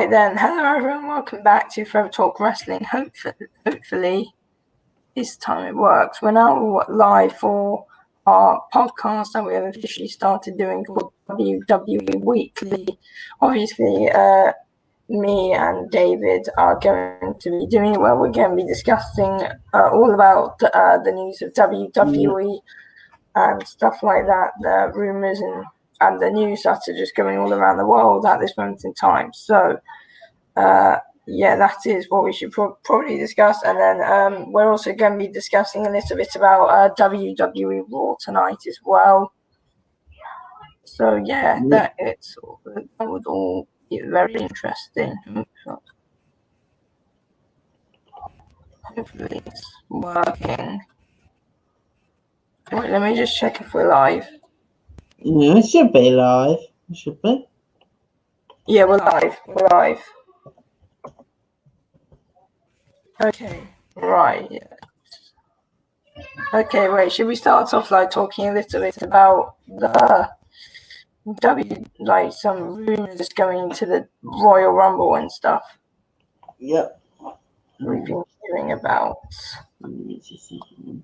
Right then, hello everyone, welcome back to Forever Talk Wrestling. Hopefully this time it works. We're now live for our podcast that we have officially started doing called WWE Weekly. Obviously, me and David are going to be doing it where we're going to be discussing all about the news of WWE and stuff like that, the rumours and the news that are just going all around the world at this moment in time. So, that is what we should probably discuss. And then we're also going to be discussing a little bit about WWE Raw tonight as well. So, that would all be very interesting. Hopefully it's working. Wait, let me just check if we're live. Yeah, it should be live. It should be. Yeah, we're live. Okay, right. Okay, wait, should we start off like talking a little bit about the some rumors going to the Royal Rumble and stuff? Yep. We've been hearing about.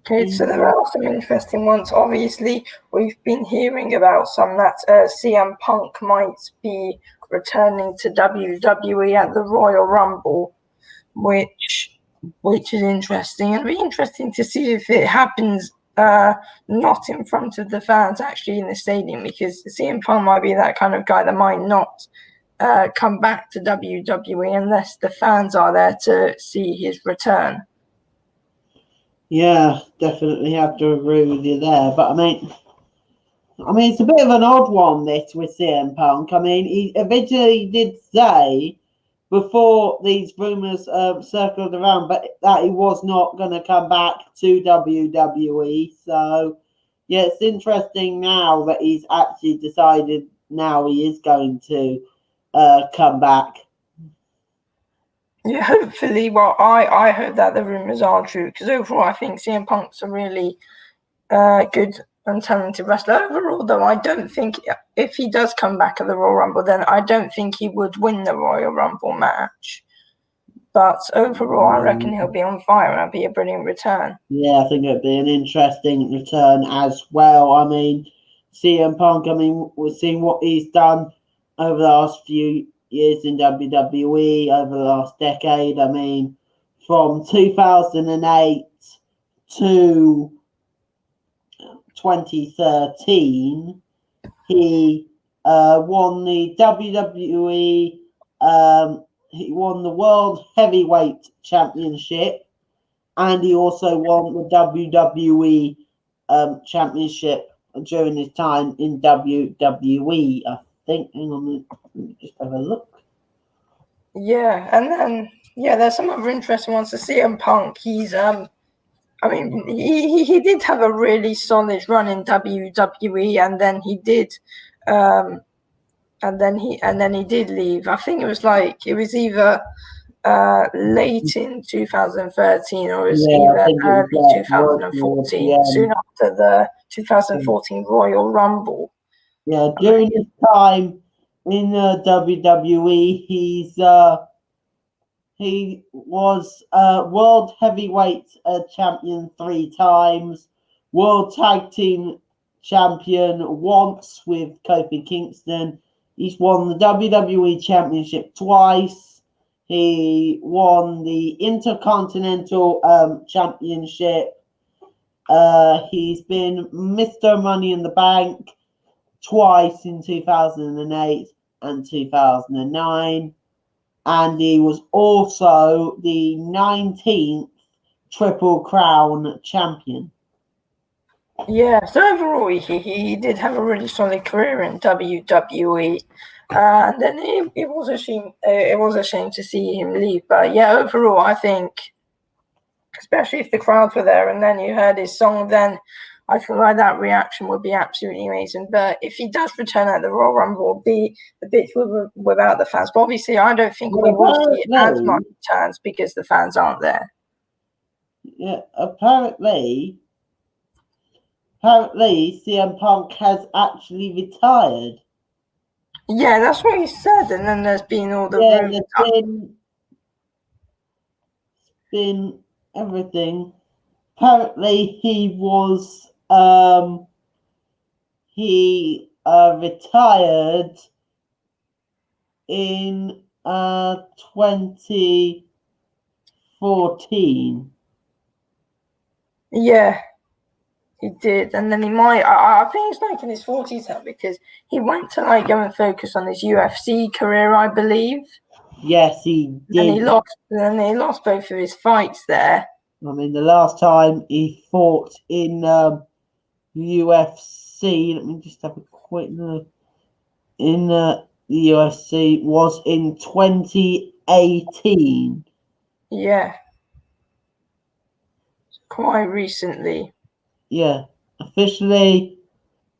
Okay, so there are some interesting ones. Obviously, we've been hearing about some that CM Punk might be returning to WWE at the Royal Rumble, which is interesting. It'll be interesting to see if it happens not in front of the fans, actually in the stadium, because CM Punk might be that kind of guy that might not come back to WWE unless the fans are there to see his return. Yeah, definitely have to agree with you there. But I mean, it's a bit of an odd one, this, with CM Punk. I mean, he originally did say before these rumours circled around, but that he was not going to come back to WWE. So, yeah, it's interesting now that he's actually decided now he is going to come back. Yeah, hopefully. Well, I hope that the rumours are true, because overall I think CM Punk's a really good and talented wrestler. Overall, though, I don't think if he does come back at the Royal Rumble, then I don't think he would win the Royal Rumble match. But overall, I reckon he'll be on fire and it'll be a brilliant return. Yeah, I think it'd be an interesting return as well. I mean, CM Punk, we're seeing what he's done over the last few years in WWE, over the last decade. I mean, from 2008 to 2013, he won the WWE, he won the World Heavyweight Championship, and he also won the WWE Championship during his time in WWE, I think. Hang on, let me just have a look. Yeah, and then, there's some other interesting ones. To CM Punk, he's, he did have a really solid run in WWE, and then he did, and then he did leave. I think it was either late in 2013 or it was either early 2014, soon after the 2014 Royal Rumble. Yeah, during his time in WWE, he was World Heavyweight Champion 3 times, World Tag Team Champion once with Kofi Kingston. He's won the WWE Championship twice. He won the Intercontinental Championship. He's been Mr. Money in the Bank twice in 2008 and 2009. And he was also the 19th Triple Crown champion. Yeah, so overall, he did have a really solid career in WWE. And then it was a shame to see him leave. But yeah, overall, I think, especially if the crowds were there and then you heard his song, then I feel like that reaction would be absolutely amazing. But if he does return at the Royal Rumble, it'll be a bit without the fans. But obviously, I don't think we will see as much returns because the fans aren't there. Yeah, apparently CM Punk has actually retired. Yeah, that's what he said. And then there's been all the rumors. There's been everything. Apparently, he was retired in 2014. Yeah, he did. And then he might, I think he's like in his 40s now, because he went to like go and focus on his UFC career, I believe. Yes, he did. And he lost both of his fights there. I mean, the last time he fought in UFC, let me just have a quick look, in the UFC was in 2018. Yeah. Quite recently. Yeah. Officially,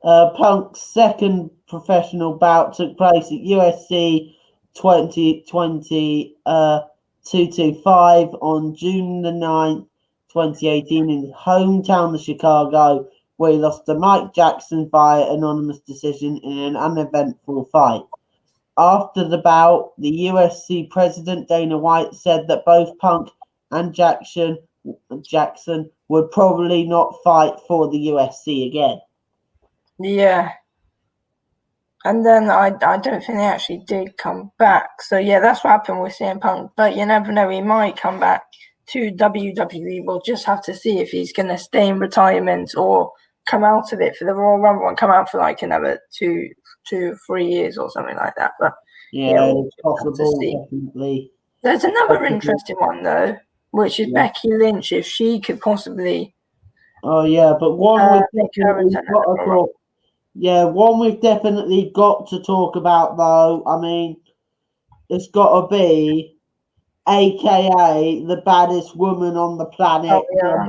Punk's second professional bout took place at UFC 2020 225 on June the 9th, 2018 in his hometown of Chicago, where he lost to Mike Jackson via anonymous decision in an uneventful fight. After the bout, the UFC president Dana White said that both Punk and Jackson would probably not fight for the UFC again. Yeah. And then I don't think they actually did come back. So yeah, that's what happened with CM Punk. But you never know, he might come back to WWE. We'll just have to see if he's going to stay in retirement or come out of it for the Royal Rumble and come out for like another 2 or 3 years or something like that. But yeah, it's possible, definitely. There's another interesting one though, which is Becky Lynch, if she could possibly. Oh yeah, but one we've definitely got to talk about though. I mean, it's got to be, AKA the baddest woman on the planet. Oh, yeah,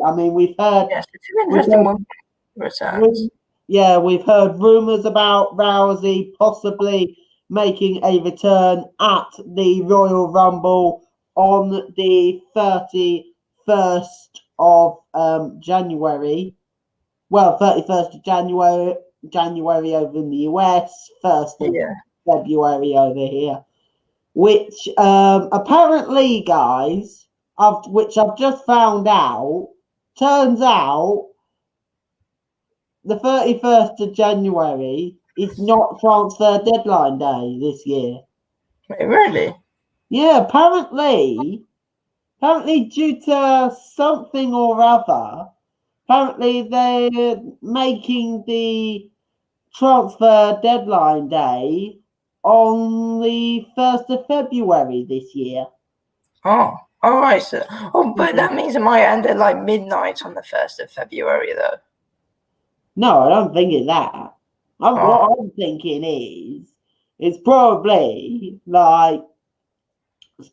I mean, we've heard. Yes, it's an interesting one. Returns. Yeah, we've heard rumors about Rousey possibly making a return at the Royal Rumble on the 31st of January. Well, 31st of January over in the US, 1st of February over here. Which apparently, guys, which I've just found out, turns out the 31st of January is not transfer deadline day this year. Wait, really? Yeah, apparently due to something or other, apparently they're making the transfer deadline day on the 1st of February this year. Oh, all right. So, but that means it might end at like midnight on the 1st of February, though. No, I don't think it's that. What I'm thinking is, it's probably like,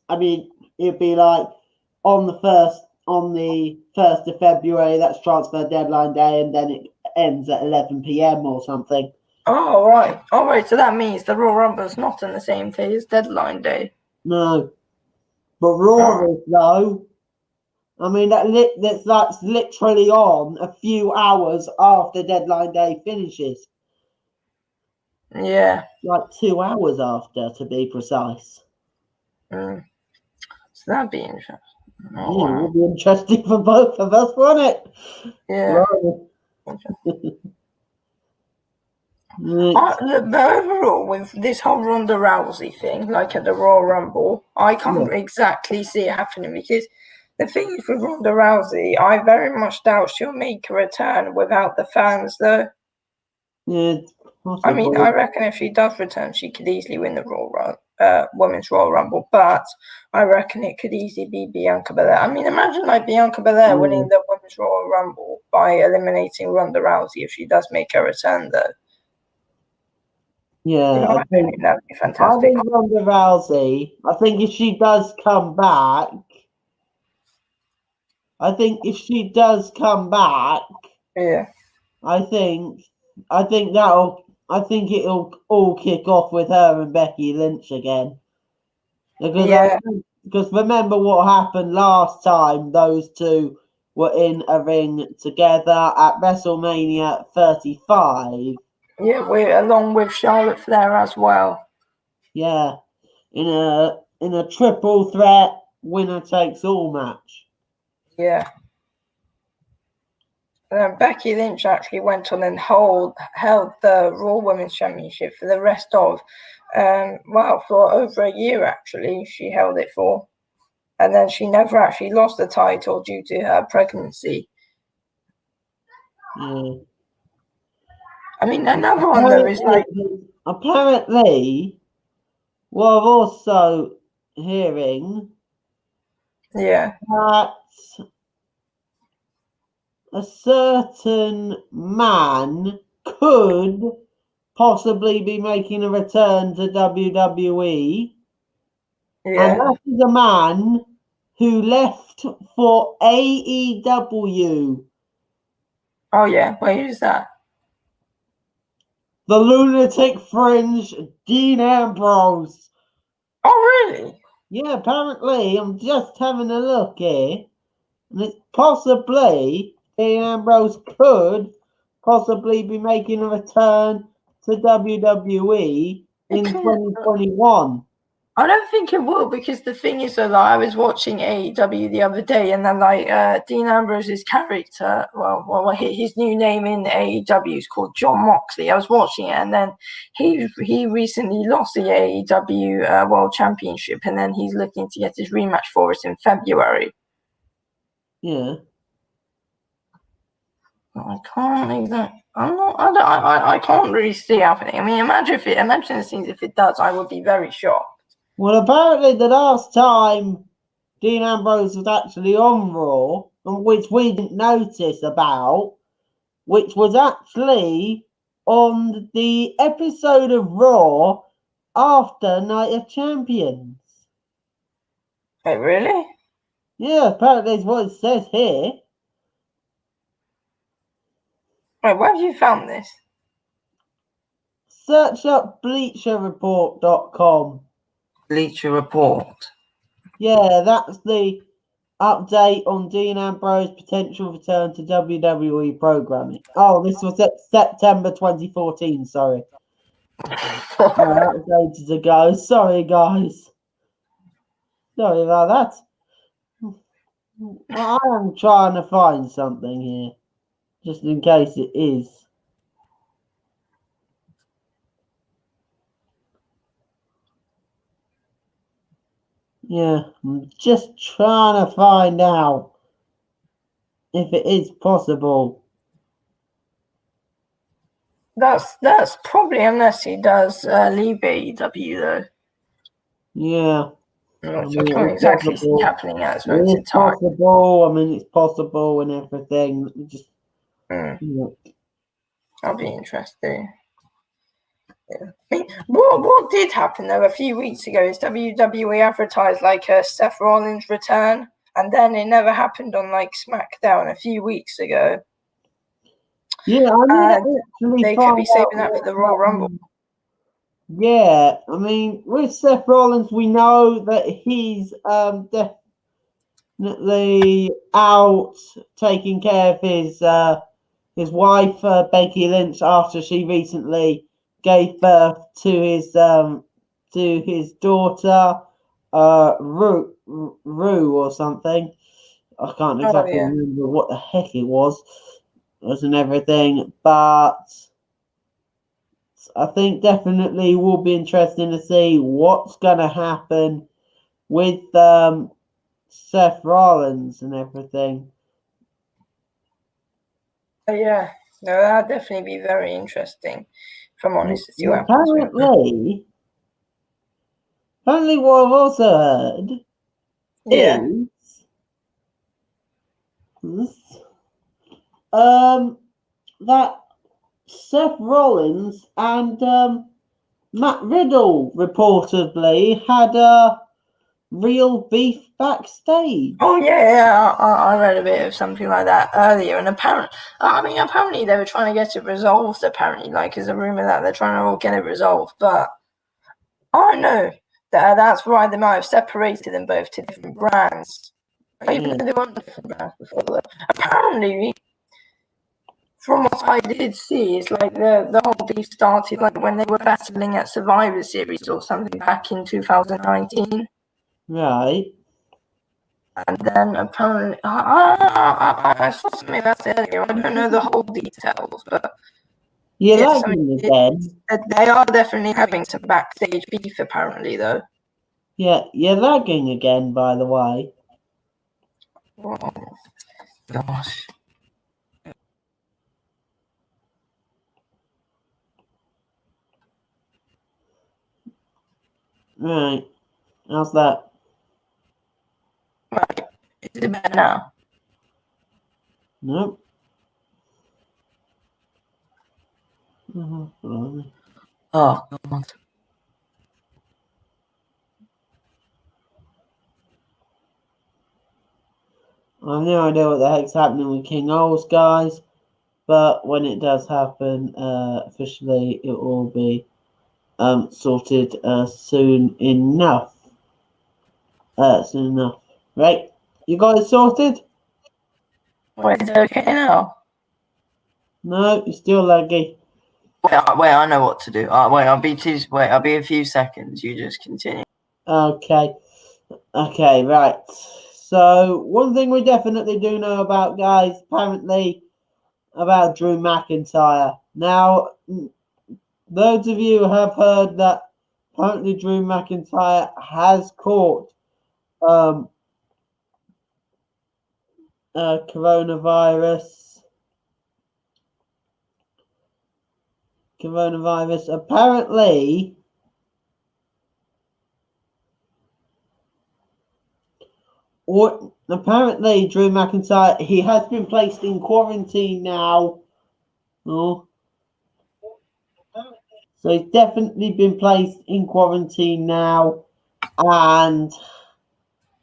I mean, it'd be like on the 1st of February, that's transfer deadline day, and then it ends at 11 p.m. or something. Oh, right. All right. So that means the Royal Rumble's not on the same day as deadline day. No. But Raw is, though. I mean, that's literally on a few hours after deadline day finishes. Yeah. Like 2 hours after, to be precise. So that'd be interesting. Oh, yeah, it would be interesting for both of us, wouldn't it? Yeah. But overall, with this whole Ronda Rousey thing, like at the Royal Rumble, I can't exactly see it happening, because the thing is with Ronda Rousey, I very much doubt she'll make a return without the fans, though. Yeah. I mean, I reckon if she does return, she could easily win the Women's Royal Rumble, but I reckon it could easily be Bianca Belair. I mean, imagine like Bianca Belair winning the Women's Royal Rumble by eliminating Ronda Rousey if she does make her return, though. Yeah, I think that'd be fantastic. I think Ronda Rousey, I think if she does come back, I think it'll all kick off with her and Becky Lynch again. Because remember what happened last time those two were in a ring together at WrestleMania 35. Yeah, we're along with Charlotte Flair as well. Yeah, in a triple threat winner takes all match. Yeah. Becky Lynch actually went on and held the Raw Women's Championship for the rest of, for over a year actually. She held it for, and then she never actually lost the title due to her pregnancy. Yeah. I mean, another one though is like apparently. Well, I'm also hearing that a certain man could possibly be making a return to WWE. Yeah. And that is a man who left for AEW. Oh yeah, wait, who's that? The Lunatic Fringe, Dean Ambrose. Oh really? Yeah, apparently, I'm just having a look here. And it's possibly Dean Ambrose could possibly be making a return to WWE in 2021. I don't think it will, because the thing is that I was watching AEW the other day, and then Dean Ambrose's character, his new name in AEW is called John Moxley. I was watching it, and then he recently lost the AEW World Championship, and then he's looking to get his rematch for us in February. Yeah. I can't really see happening. I mean, imagine the scenes if it does. I would be very shocked. Well, apparently the last time Dean Ambrose was actually on Raw, which we didn't notice about, which was actually on the episode of Raw after Night of Champions. Oh, really? Yeah, apparently that's what it says here. Wait, where have you found this? Search up bleacherreport.com. Bleacher Report. Yeah, that's the update on Dean Ambrose's potential return to WWE programming. Oh, this was September 2014, sorry. That was ages ago. Sorry, guys. Sorry about that. I am trying to find something here, just in case it is. Yeah, I'm just trying to find out if it is possible. That's probably, unless he does leave AEW though. Yeah. I can't exactly see happening at this moment in time. It's possible. I mean, it's possible and everything. Just, That'll be interesting. Yeah. I mean, what did happen though a few weeks ago is WWE advertised Seth Rollins' return, and then it never happened on SmackDown a few weeks ago. Yeah, I mean, they could be saving that for the Royal Rumble. Yeah, I mean, with Seth Rollins, we know that he's definitely out taking care of his wife, Becky Lynch, after she recently gave birth to his daughter, Rue or something. I can't exactly remember what the heck it was and everything, but I think definitely will be interesting to see what's going to happen with Seth Rollins and everything. Yeah, no, that'd definitely be very interesting. If I'm honest with you, apparently, what I've also heard is that Seth Rollins and Matt Riddle reportedly had a real beef backstage. Oh yeah, I read a bit of something like that earlier, and apparently they were trying to get it resolved. Apparently, there's a rumor that they're trying to get it resolved, but I don't know. That's why they might have separated them both to different brands. Even though they weren't different brands before. Apparently, from what I did see, it's like the whole beef started like when they were battling at Survivor Series or something back in 2019. Right. And then apparently, I saw something about it earlier. I don't know the whole details, but You're yes, lagging again. they are definitely having some backstage beef apparently, though. Yeah, you're lagging again, by the way. Oh, gosh. Right. How's that? Right. Is it better now? Nope. Oh, God. I have no idea what the heck's happening with King Oles, guys. But when it does happen, officially, it will be sorted soon enough. Soon enough. Right. You guys sorted? Wait, is it okay now? No, you're still laggy. Wait, I know what to do. I'll be a few seconds. You just continue. Okay. Okay, right. So, one thing we definitely do know about, guys, apparently, about Drew McIntyre. Now, those of you have heard that apparently Drew McIntyre has caught coronavirus. Apparently, Drew McIntyre, he has been placed in quarantine now. Oh. So he's definitely been placed in quarantine now. And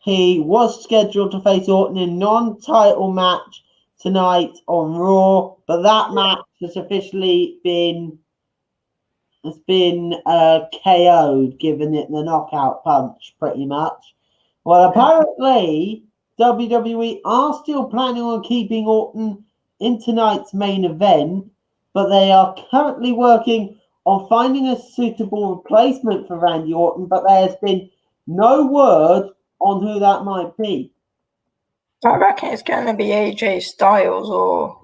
he was scheduled to face Orton in a non-title match tonight on Raw. But that match has officially been KO'd, giving it the knockout punch, pretty much. Well, apparently, WWE are still planning on keeping Orton in tonight's main event, but they are currently working on finding a suitable replacement for Randy Orton, but there has been no word on who that might be. I reckon it's going to be AJ Styles,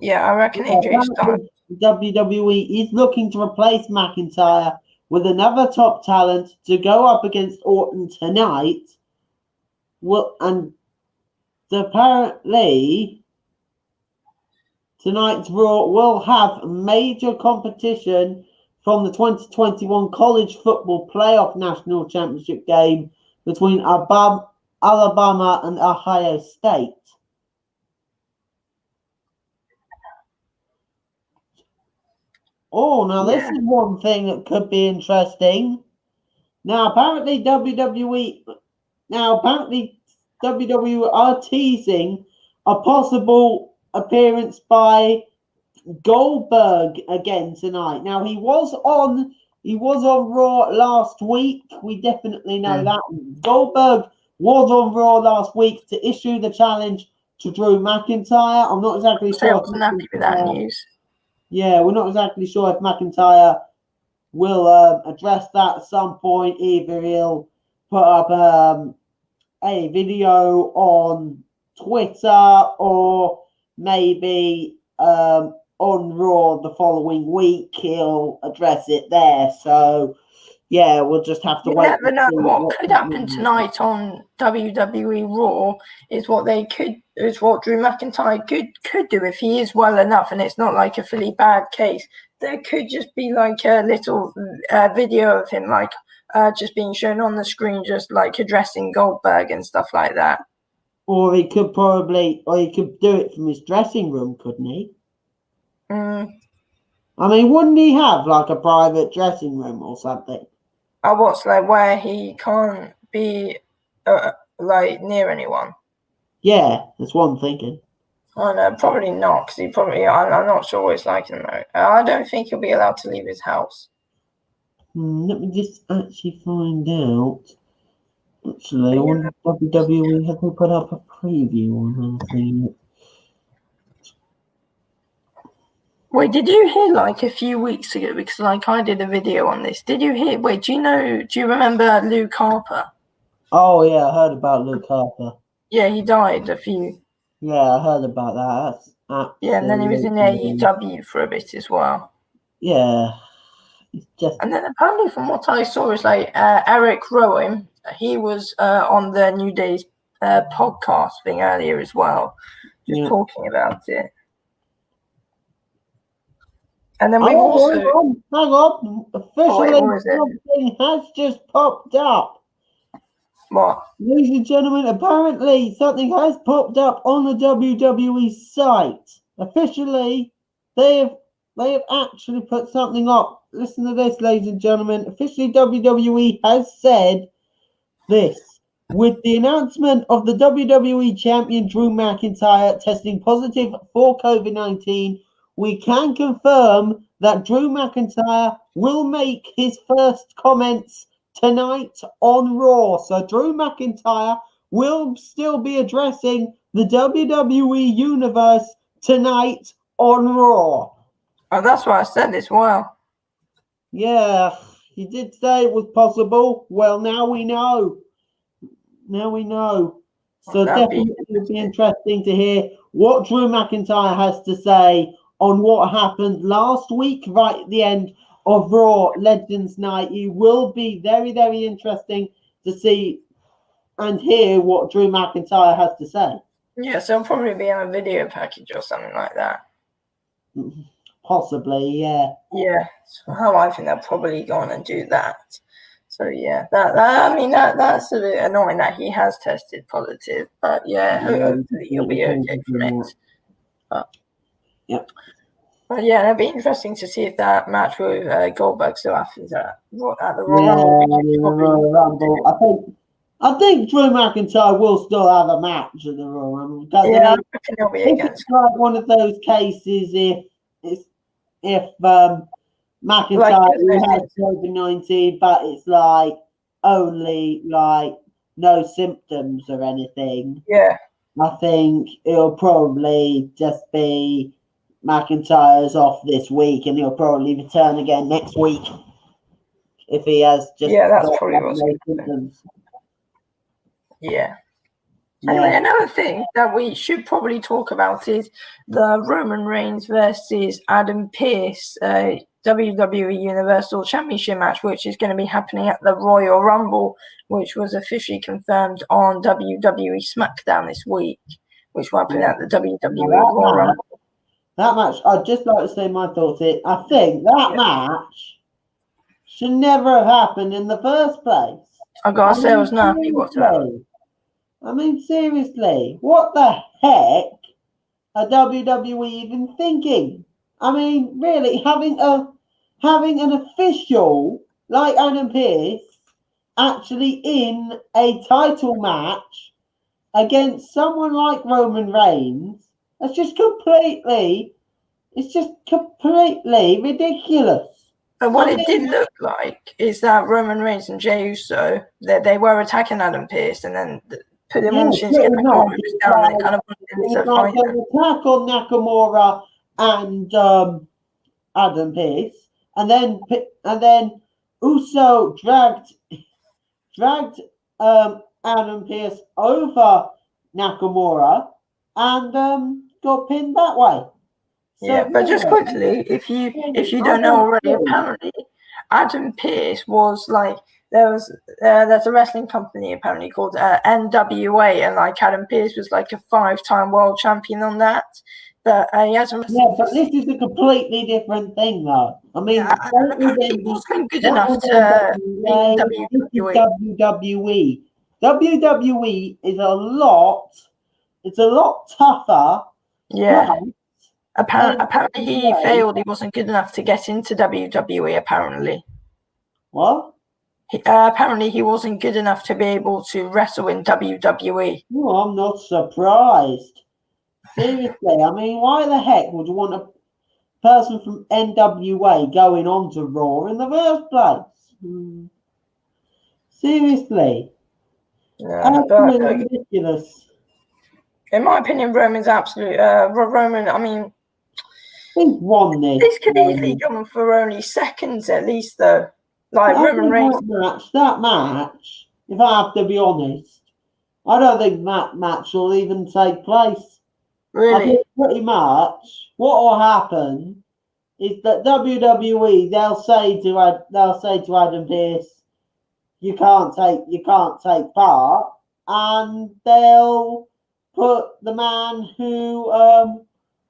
I reckon AJ Styles. WWE is looking to replace McIntyre with another top talent to go up against Orton tonight. Well, and apparently tonight's Raw will have major competition from the 2021 College Football Playoff National Championship game between Alabama and Ohio State. Oh, now this is one thing that could be interesting. Now, apparently WWE are teasing a possible appearance by Goldberg again tonight. Now, he was on Raw last week. We definitely know that. Goldberg was on Raw last week to issue the challenge to Drew McIntyre. I'm not exactly sure. I wasn't happy with that news. Yeah, we're not exactly sure if McIntyre will address that at some point. Either he'll put up a video on Twitter, or maybe on Raw the following week he'll address it there. So yeah, we'll just have to wait. You never know what could happen tonight on WWE Raw. Is what Drew McIntyre could do if he is well enough, and it's not like a fully bad case. There could just be like a little video of him, like just being shown on the screen, just like addressing Goldberg and stuff like that. Or he could do it from his dressing room, couldn't he? I mean, wouldn't he have like a private dressing room or something? What's like where he can't be like near anyone? Yeah, that's what I'm thinking. Oh no, probably not, because I'm not sure what it's like in America. I don't think he'll be allowed to leave his house. Let me just actually find out. Actually, I wonder if WWE have they put up a preview on anything. Wait, did you hear like a few weeks ago? Because like I did a video on this. Did you hear? Wait, do you remember Luke Harper? Oh yeah, I heard about Luke Harper. Yeah, he died a few. Yeah, I heard about that. That's Yeah, and then he was in AEW for a bit as well. Yeah, it's just. And then apparently, from what I saw, is like Eric Rowan. He was on the New Day's podcast thing earlier as well, just talking about it. And then we've also. Hang on. Officially, something has just popped up. What? Ladies and gentlemen, apparently something has popped up on the WWE site. Officially, they have actually put something up. Listen to this, ladies and gentlemen. Officially, WWE has said this. With the announcement of the WWE Champion Drew McIntyre testing positive for COVID-19, we can confirm that Drew McIntyre will make his first comments tonight on Raw. So Drew McIntyre will still be addressing the WWE Universe tonight on Raw. Oh, that's what I said as well. Yeah, he did say it was possible. Well, now we know. So definitely it'll be interesting to hear what Drew McIntyre has to say on what happened last week, right at the end of Raw Legends Night. It will be very, very interesting to see and hear what Drew McIntyre has to say. Yeah, so it'll probably be on a video package or something like that. Possibly, yeah. Yeah, so how I think they're probably going to do that. So yeah, that's a bit annoying that he has tested positive, but yeah, hopefully he'll be okay from it. But yeah, it'll be interesting to see if that match with Goldberg still happens at the Royal Rumble. I think Drew McIntyre will still have a match at the Royal Rumble. Yeah, I reckon he'll be against. It's like one of those cases if McIntyre has COVID-19, but it's like only like no symptoms or anything. Yeah, I think it'll probably just be McIntyre's off this week, and he'll probably return again next week if he has just that's probably what's symptoms. Yeah. Anyway, another thing that we should probably talk about is the Roman Reigns versus Adam Pearce WWE Universal Championship match, which is going to be happening at the Royal Rumble, which was officially confirmed on WWE SmackDown this week, which will happen at the WWE Royal Rumble. That match, I'd just like to say my thoughts here. I think that match should never have happened in the first place. I gotta say, it was nasty. I mean, seriously, what the heck are WWE even thinking? I mean, really, having an official like Adam Pearce actually in a title match against someone like Roman Reigns, it's just completely ridiculous. But what it did look like is that Roman Reigns and Jey Uso, they were attacking Adam Pearce and then put him on Shinsuke Nakamura down and kind of wanted to fight an attack on Nakamura and Adam Pearce, and then Uso dragged Adam Pearce over Nakamura and got pinned that way. So, but just quickly, if you don't know already, apparently Adam Pearce was like there's a wrestling company apparently called NWA, and like Adam Pearce was like a 5-time world champion on that. But he hasn't. Yeah, but this is a completely different thing, though. I mean, he wasn't good enough to be WWE. WWE is a lot tougher. Yeah. Apparently he failed. He wasn't good enough to get into WWE. Apparently. What? Apparently he wasn't good enough to be able to wrestle in WWE. No, I'm not surprised. Seriously, I mean, why the heck would you want a person from NWA going on to Raw in the first place? Seriously. Absolutely ridiculous. In my opinion, Roman's absolute. Roman, I mean, He's won this. This could easily come for only seconds at least, though. Like Roman Reigns. That match, if I have to be honest, I don't think that match will even take place. Really? I think pretty much what will happen is that WWE they'll say to Adam Pearce, you can't take part, and they'll put the man who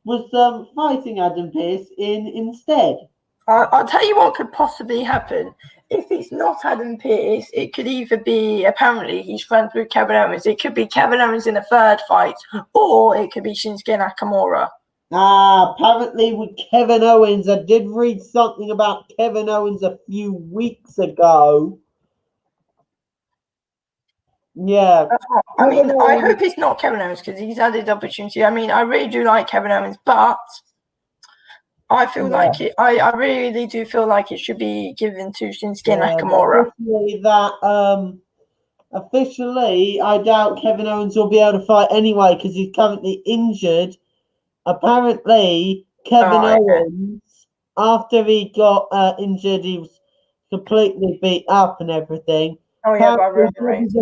was fighting Adam Pearce in instead. I'll tell you what could possibly happen. If it's not Adam Pearce, it could either be, apparently he's friends with Kevin Owens. It could be Kevin Owens in a third fight, or it could be Shinsuke Nakamura. Apparently with Kevin Owens, I did read something about Kevin Owens a few weeks ago. Yeah. I mean, I hope it's not Kevin Owens because he's added opportunity. I mean, I really do like Kevin Owens, but I feel like it. I really do feel like it should be given to Shinsuke Nakamura. Officially, I doubt Kevin Owens will be able to fight anyway because he's currently injured. Apparently, Kevin Owens, after he got injured, he was completely beat up and everything. Oh yeah, by Roman Reigns.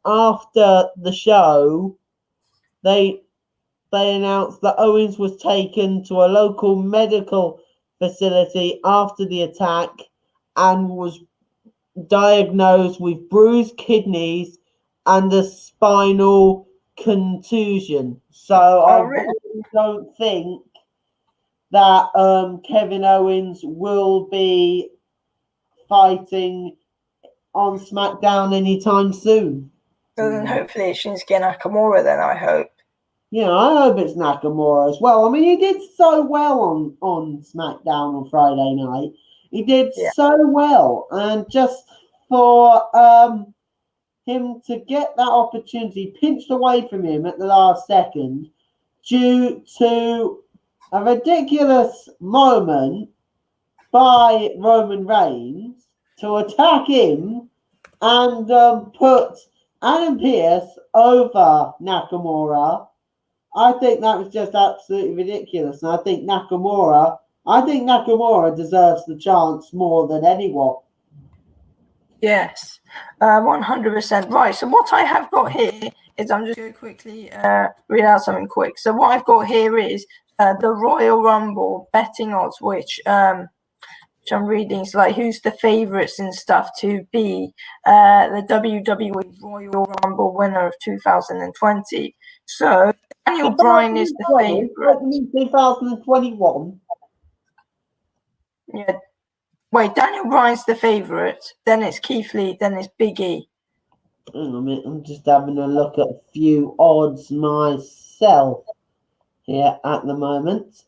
After the show, they announced that Owens was taken to a local medical facility after the attack and was diagnosed with bruised kidneys and a spinal contusion. So I really don't think that Kevin Owens will be fighting on SmackDown anytime soon. So then hopefully it's Shinsuke Nakamura then, I hope. Yeah, I hope it's Nakamura as well. I mean, he did so well on SmackDown on Friday night. He did so well. And just for him to get that opportunity pinched away from him at the last second due to a ridiculous moment by Roman Reigns to attack him and put Adam Pearce over Nakamura, I think that was just absolutely ridiculous. And I think Nakamura deserves the chance more than anyone. Yes, 100% right. So what I have got here is, I'm just going to quickly read out something quick. So what I've got here is the Royal Rumble betting odds, which I'm reading. It's like who's the favourites and stuff to be the WWE Royal Rumble winner of 2020. So Daniel Bryan is the favourite. 2021. Yeah. Wait, Daniel Bryan's the favourite. Then it's Keith Lee. Then it's Big E. Hang on a minute. I'm just having a look at a few odds myself here at the moment.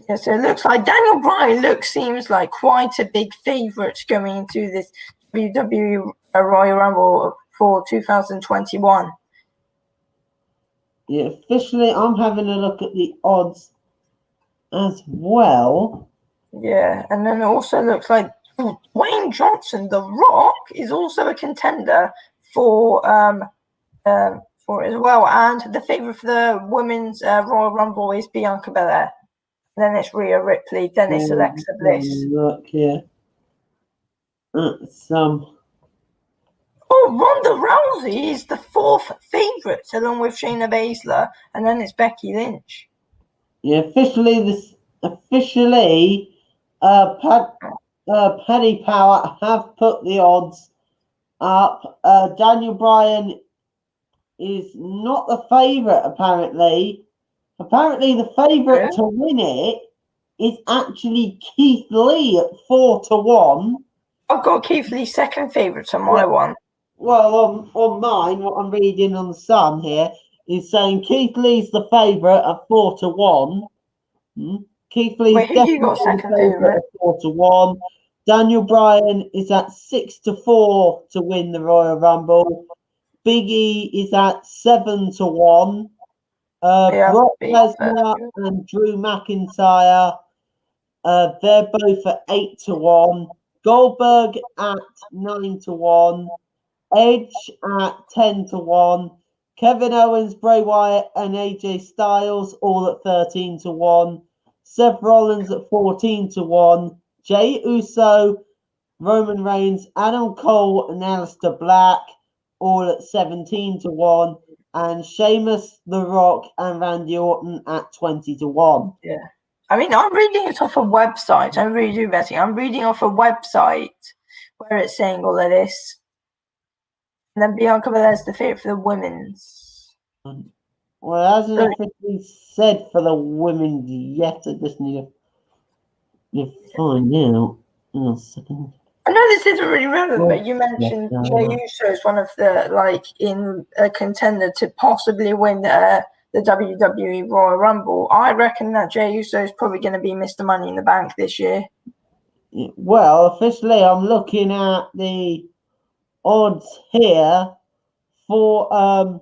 Yeah, so it looks like Daniel Bryan seems like quite a big favourite going into this WWE Royal Rumble for 2021. Yeah, officially, I'm having a look at the odds as well. Yeah, and then it also looks like Dwayne Johnson, The Rock, is also a contender for it as well. And the favourite for the women's Royal Rumble is Bianca Belair. Then it's Rhea Ripley. Then it's Alexa Bliss. Look here. Oh, Ronda Rousey is the fourth favourite, along with Shayna Baszler, and then it's Becky Lynch. Yeah, officially, Paddy Power have put the odds up. Daniel Bryan is not the favourite, apparently. Apparently, the favourite to win it is actually Keith Lee at 4-1. I've got Keith Lee second favourite on my one. Well, on mine, what I'm reading on the Sun here is saying Keith Lee's the favourite at 4-1. Keith Lee's definitely the favourite at 4-1. Daniel Bryan is at 6-4 to win the Royal Rumble. Big E is at 7-1. Brock Lesnar and Drew McIntyre, they're both at 8-1. Goldberg at 9-1. Edge at 10-1. Kevin Owens, Bray Wyatt, and AJ Styles all at 13-1. Seth Rollins at 14-1. Jey Uso, Roman Reigns, Adam Cole, and Aleister Black all at 17-1. And Sheamus, The Rock, and Randy Orton at 20-1. Yeah. I mean, I'm reading it off a website. I really do betting. I'm reading off a website where it's saying all of this. And then Bianca Belair's the favourite for the women's. Well, it hasn't officially said for the women yet. I just need to find out in a second. I know this isn't really relevant, but you mentioned Jey Uso is one of the, in a contender to possibly win the WWE Royal Rumble. I reckon that Jey Uso is probably going to be Mr. Money in the Bank this year. Well, officially, I'm looking at the odds here for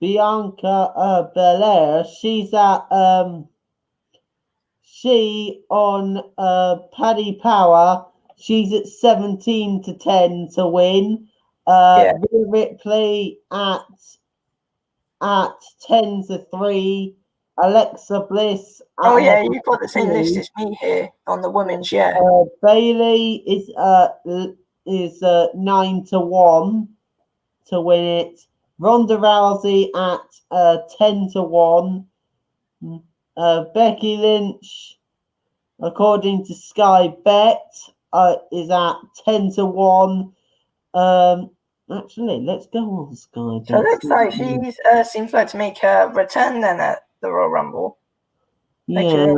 Bianca Belair. She's at she on Paddy Power. She's at 17-10 to win. Rhea Ripley at 10-3. Alexa Bliss. You've got the same list as me here on the women's. Bailey is 9-1 to win it. Ronda Rousey at 10-1. Becky Lynch, according to Sky Bet, is at 10-1. Actually, let's go on Sky Bet. So it looks like she seems like to make her return then at the Royal Rumble. Yeah,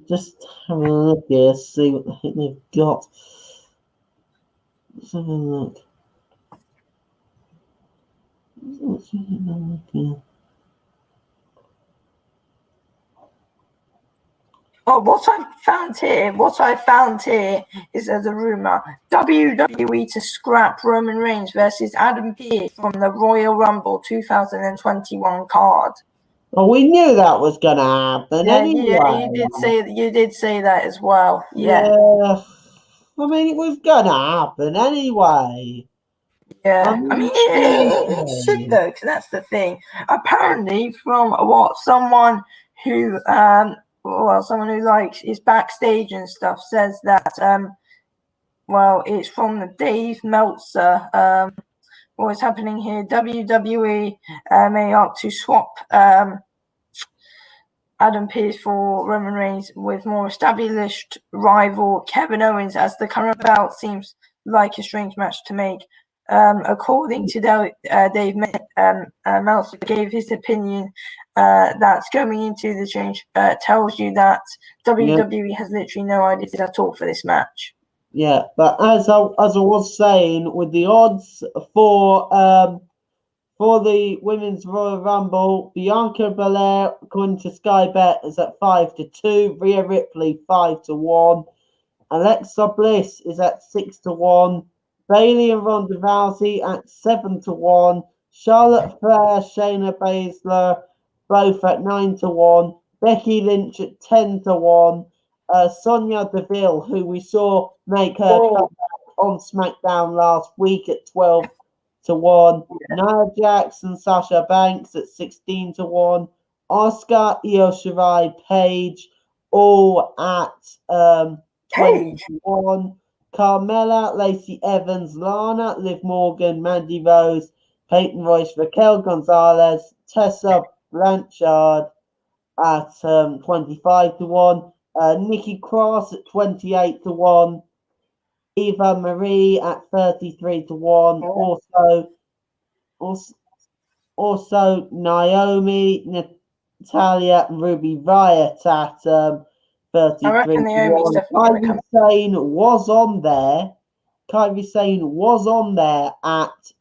just having a look here, see what the heck they've got. Let's have a look. Oh, what I found here is there's a rumor WWE to scrap Roman Reigns versus Adam Pearce from the Royal Rumble 2021 card. Well, we knew that was going to happen anyway. Yeah, you did say that as well. Yeah. I mean, it was going to happen anyway. Yeah, I mean, it should though, because that's the thing. Apparently, from what someone who is backstage and stuff says that, it's from the Dave Meltzer. What's happening here? WWE may opt to swap Adam Pearce for Roman Reigns with more established rival Kevin Owens, as the current belt seems like a strange match to make. According to Dave Meltzer gave his opinion that's going into the change tells you that WWE has literally no ideas at all for this match. Yeah, but as I was saying, with the odds for the Women's Royal Rumble, Bianca Belair, according to Sky Bet, is at 5-2. Rhea Ripley 5-1. Alexa Bliss is at 6-1. Bailey and Ronda Rousey at 7-1. Charlotte Flair, Shayna Baszler, both at 9-1. Becky Lynch at 10-1. Sonya Deville, who we saw make her comeback on SmackDown last week at 12-1. Nia Jax and Sasha Banks at 16-1. Asuka, Io Shirai, Paige, all at 20-1. Carmella, Lacey Evans, Lana, Liv Morgan, Mandy Rose, Peyton Royce, Raquel Gonzalez, Tessa Blanchard at 25-1. Nikki Cross at 28-1. Eva Marie at 33-1. Also Naomi, Natalia, and Ruby Riott at 33-1. Kairi Sane was on there. Kairi Sane was on there at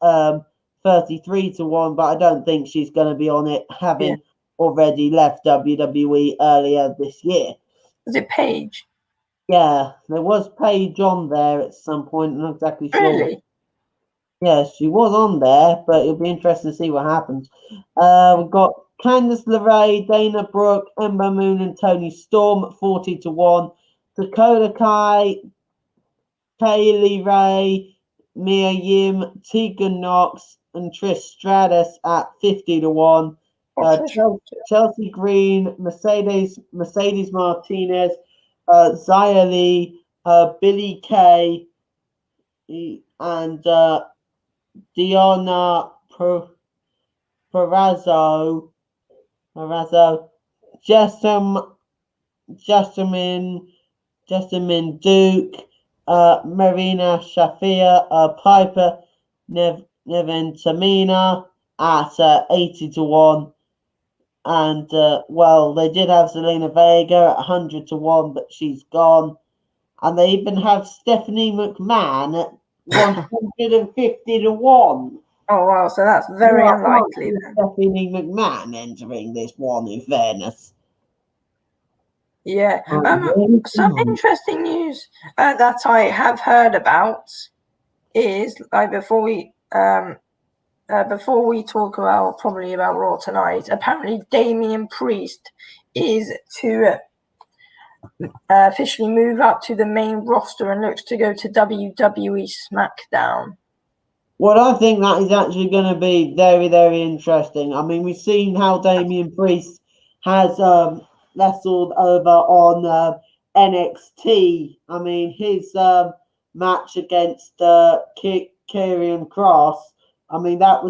33-1, but I don't think she's going to be on it, having already left WWE earlier this year. Was it Paige? Yeah, there was Paige on there at some point. I'm not exactly sure. Really? Yeah, she was on there, but it'll be interesting to see what happens. We've got Candice LeRae, Dana Brooke, Ember Moon, and Toni Storm at 40-1. Dakota Kai, Kaylee Ray, Mia Yim, Tegan Knox, and Trish Stratus at 50-1. Chelsea Green, Mercedes Martinez, Zia Lee, Billy Kay, and Diana Perazzo, Jessamine Duke, Marina Shafia, Piper Neventamina at 80-1. And, they did have Zelina Vega at 100-1, but she's gone. And they even have Stephanie McMahon at 150-1. Oh, wow. So that's very unlikely then. Stephanie McMahon entering this one, in fairness. Yeah. Some interesting news that I have heard about is, like, before we talk about Raw tonight, apparently Damian Priest is to officially move up to the main roster and looks to go to WWE SmackDown. Well, I think that is actually going to be very, very interesting. I mean, we've seen how Damian Priest has wrestled over on NXT. I mean, his match against Karrion Kross, I mean, it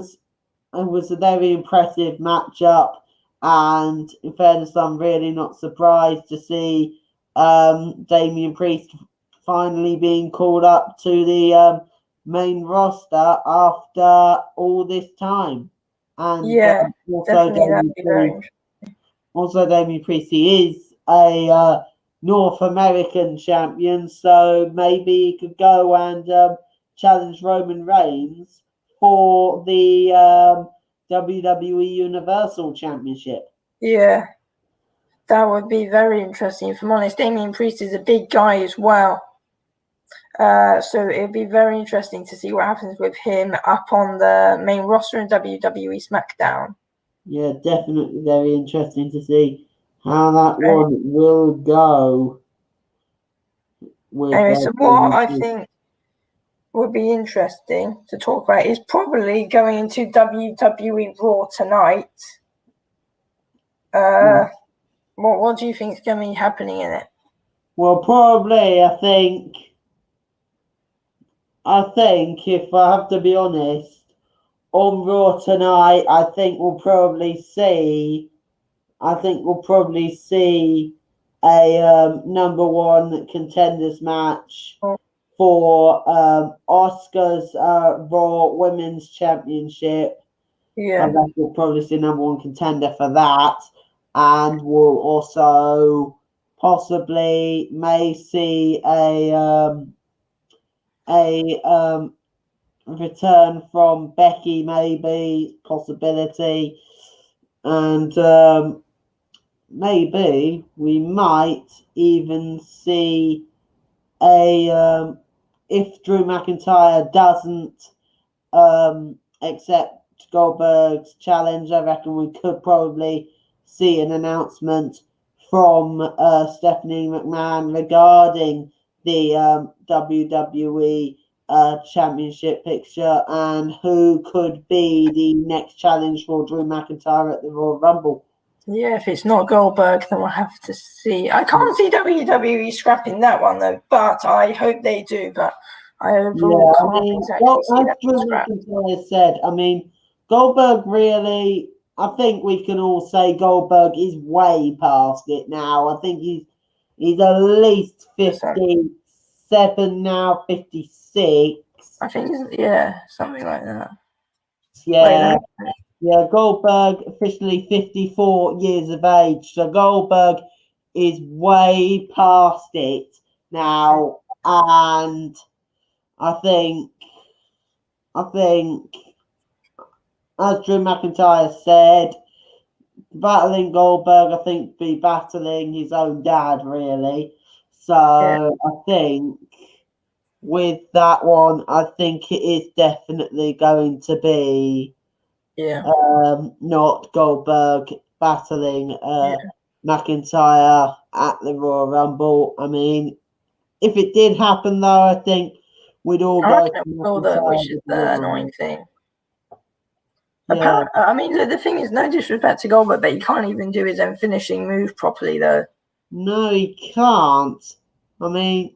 was a very impressive matchup. And in fairness, I'm really not surprised to see Damian Priest finally being called up to the main roster after all this time. And also Damian Priest, he is a North American champion, so maybe he could go and challenge Roman Reigns for the WWE Universal Championship. Yeah, that would be very interesting. If I'm honest, Damian Priest is a big guy as well. So it'd be very interesting to see what happens with him up on the main roster in WWE SmackDown. Yeah, definitely very interesting to see how that one will go. Anyway, so what I think would be interesting to talk about is probably going into WWE Raw tonight. What do you think is going to be happening in it? Well, probably, I think if I have to be honest, on Raw tonight, I think we'll probably see a number one contenders match for Oscar's Raw Women's Championship. Yeah. I think we'll probably see number one contender for that. And we'll also possibly may see a return from Becky, maybe possibility, and maybe we might even see if Drew McIntyre doesn't accept Goldberg's challenge, I reckon we could probably see an announcement from Stephanie McMahon regarding the WWE championship picture and who could be the next challenge for Drew McIntyre at the Royal Rumble. Yeah, if it's not Goldberg, then we'll have to see. I can't see WWE scrapping that one though, but I hope they do. But I overall can't exactly see that Drew McIntyre said, I mean, Goldberg really, I think we can all say Goldberg is way past it now. I think he's at least 57 now, 56. I think, something like that. Yeah. Yeah, Goldberg officially 54 years of age. So Goldberg is way past it now. And I think as Drew McIntyre said, battling Goldberg, I think, be battling his own dad, really. So I think with that one, I think it is definitely going to be not Goldberg battling McIntyre at the Royal Rumble. I mean, if it did happen, though, I think we'd all go to McIntyre, which is the annoying thing. Yeah. I mean, look, the thing is, no disrespect to Goldberg, but he can't even do his own finishing move properly, though. No, he can't. I mean,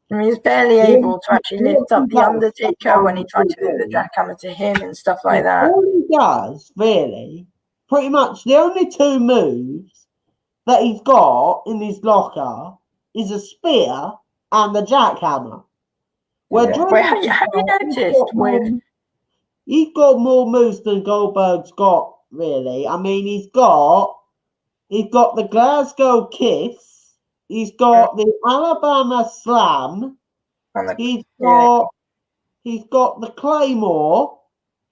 he's barely able to actually lift up the Undertaker when he tried to do the jackhammer to him and stuff like that. All he does, really, pretty much the only two moves that he's got in his locker is a spear and the jackhammer. Wait, have you noticed he's got more moves than Goldberg's got, really. I mean, he's got the Glasgow Kiss, he's got the Alabama Slam, he's got the Claymore.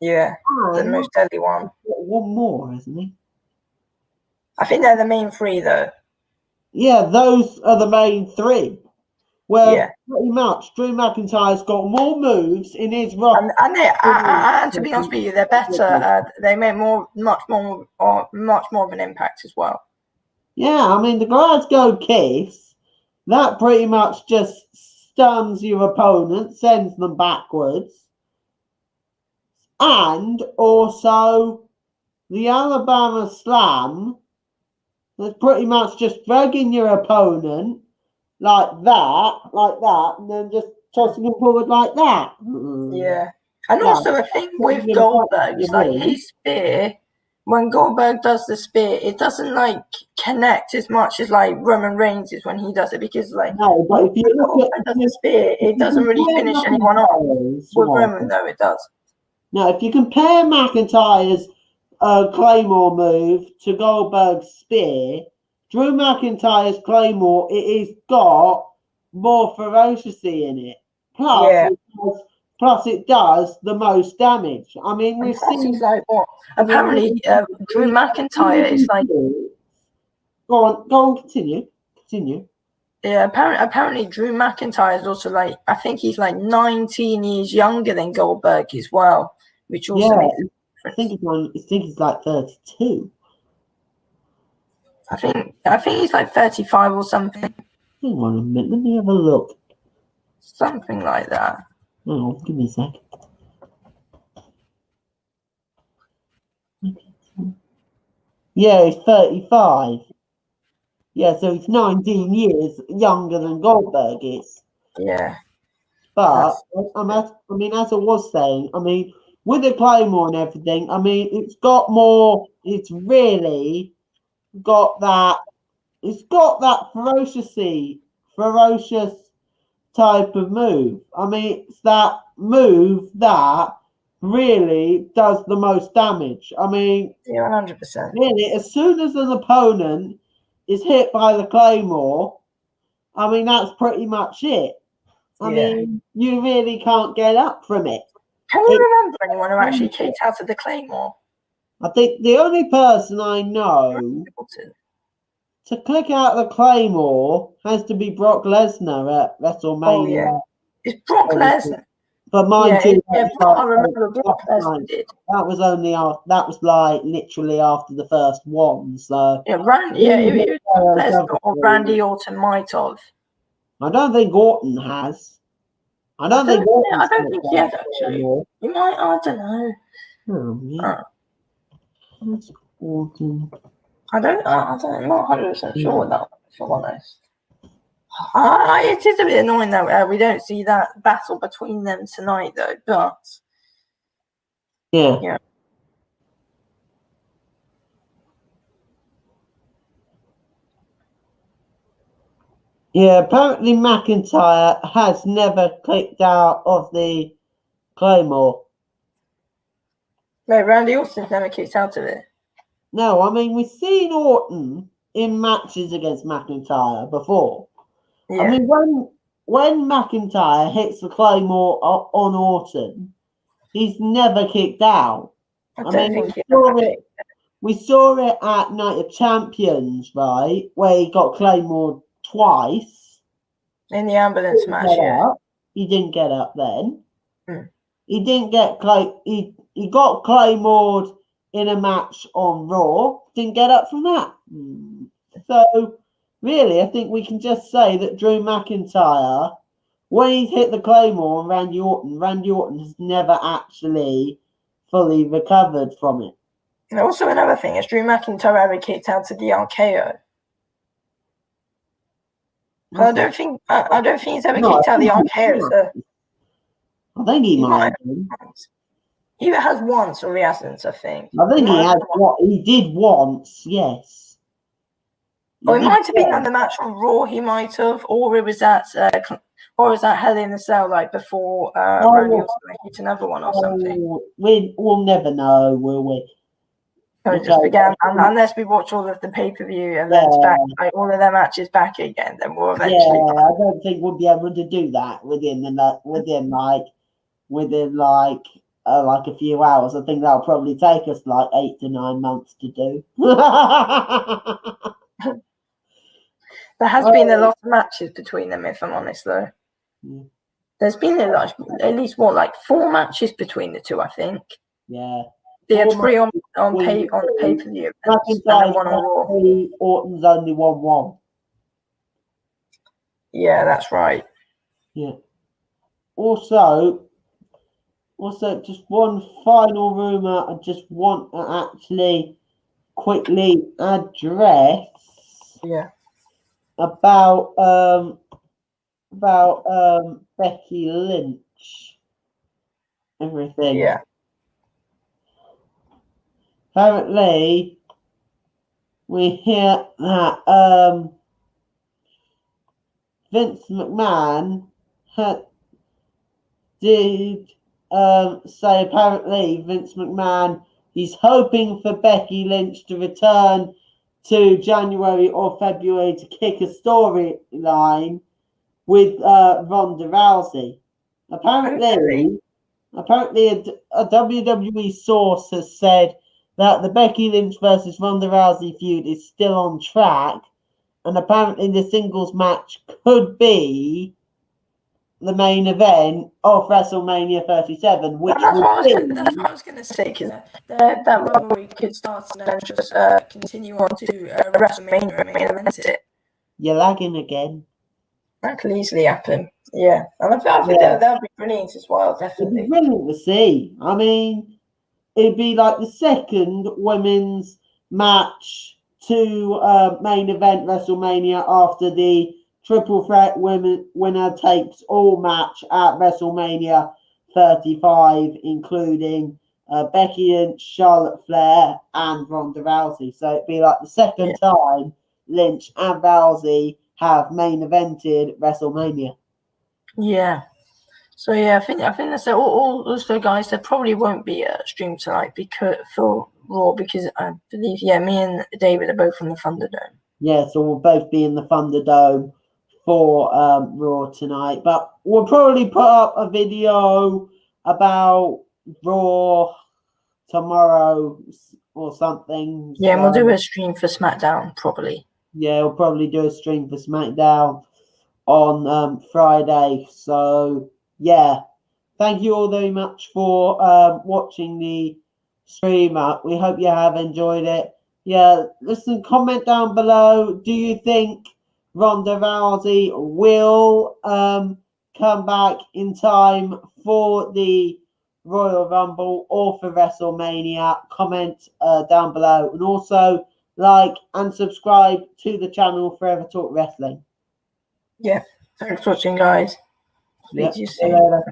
Yeah, the most deadly one. One more, hasn't he? I think they're the main three, though. Yeah, those are the main three. Well, pretty much, Drew McIntyre's got more moves in his roster. And to be honest with you, they're better. They make much more of an impact as well. Yeah, I mean, the Glasgow Kiss, that pretty much just stuns your opponent, sends them backwards. And also, the Alabama Slam, that's pretty much just dragging your opponent like that, and then just tossing him forward like that. Yeah. And also, a thing with Goldberg is like his spear, when Goldberg does the spear, it doesn't like connect as much as like Roman Reigns is when he does it, because like no, but if you look at the spear, it doesn't really finish anyone off. With Roman, though, it does. Now, if you compare McIntyre's Claymore move to Goldberg's spear, Drew McIntyre's Claymore, it has got more ferocity in it. Plus, it does the most damage. I mean, we've seen like what? Apparently, Drew McIntyre is like. Go on, continue. Yeah, apparently Drew McIntyre is also like, I think he's like 19 years younger than Goldberg as well, which also makes a difference. I think he's like 32. I think he's like 35 or something. Hang on a minute, let me have a look. Something like that. Oh, give me a sec. Yeah, he's 35. Yeah, so he's 19 years younger than Goldberg is. Yeah. But, as I was saying, I mean, with the Claymore and everything, I mean, it's really got that ferocious type of move. I mean, it's that move that really does the most damage. I mean, 100%. Really, as soon as an opponent is hit by the Claymore, I mean, that's pretty much it. I mean, you really can't get up from it. Can you remember anyone who actually kicked out of the Claymore? I think the only person I know to click out the Claymore has to be Brock Lesnar at WrestleMania. Oh, yeah. It's Brock Lesnar. But mind you, I remember Brock Lesnar did. That was like literally after the first one. So it was Lesnar or Randy Orton might have. I don't think Orton has. I don't think he has actually. He might. I don't know. Oh, yeah. Orton. I'm not 100% sure that, if I'm honest. It is a bit annoying that we don't see that battle between them tonight, though. But yeah. Yeah, apparently McIntyre has never clicked out of the Claymore. Wait, Randy Orton's never kicked out of it? No, I mean, we've seen Orton in matches against McIntyre before. Yeah. I mean, when McIntyre hits the Claymore on Orton, he's never kicked out. We saw it at Night of Champions, right, where he got Claymore twice. In the ambulance match, He didn't get up then. He didn't get he got Claymored in a match on Raw. Didn't get up from that. So, really, I think we can just say that Drew McIntyre, when he's hit the Claymore on Randy Orton has never actually fully recovered from it. And also another thing is Drew McIntyre ever kicked out to the RKO. I don't think he's ever kicked out the RKO. So I think he might have been. He either has once or he hasn't, I think. I think he did once, yes. Or it might have been on the match on Raw, he might have, or it was at Hell in a Cell, like before Randy Orton hit another one or something. We'll never know, will we? Just again, unless we watch all of the pay-per-view events back, like all of their matches back again, then we'll eventually. Yeah, I don't think we'll be able to do that within a few hours. I think that'll probably take us like 8 to 9 months to do. There has been a lot of matches between them, if I'm honest, though. Yeah. There's been at least 4 matches between the two, I think. Yeah. They had 3 on the pay-per-view events, and then 1 on Raw. Orton's only won 1. Yeah, that's right. Yeah. Also, just one final rumor I just want to actually quickly address. Yeah. About Becky Lynch. Everything. Yeah. Apparently, we hear that Vince McMahon did say apparently Vince McMahon is hoping for Becky Lynch to return to January or February to kick a storyline with Ronda Rousey. Apparently a WWE source has said that the Becky Lynch versus Ronda Rousey feud is still on track, and apparently the singles match could be the main event of WrestleMania 37, which that's what would I was going to say, because that rivalry could start and then just continue on to WrestleMania and main event it. You're lagging again. That could easily happen. Yeah, and I think that would be brilliant as well, definitely. It'd be brilliant to see. I mean, it'd be like the second women's match to main event WrestleMania after the triple threat winner takes all match at WrestleMania 35, including Becky Lynch, Charlotte Flair, and Ronda Rousey. So it'd be like the second time Lynch and Rousey have main evented WrestleMania. Yeah. So yeah, I think that's it. Also, guys, there probably won't be a stream tonight for Raw because I believe me and David are both from the Thunderdome. Yeah, so we'll both be in the Thunderdome for Raw tonight, but we'll probably put up a video about Raw tomorrow or something. Yeah, and we'll do a stream for SmackDown probably. Yeah, we'll probably do a stream for SmackDown on Friday. So yeah, thank you all very much for watching the stream. We hope you have enjoyed it. Yeah, listen, comment down below. Do you think Ronda Rousey will come back in time for the Royal Rumble or for WrestleMania? Comment down below, and also like and subscribe to the channel Forever Talk Wrestling. Yeah, thanks for watching, guys. See you soon. See you later.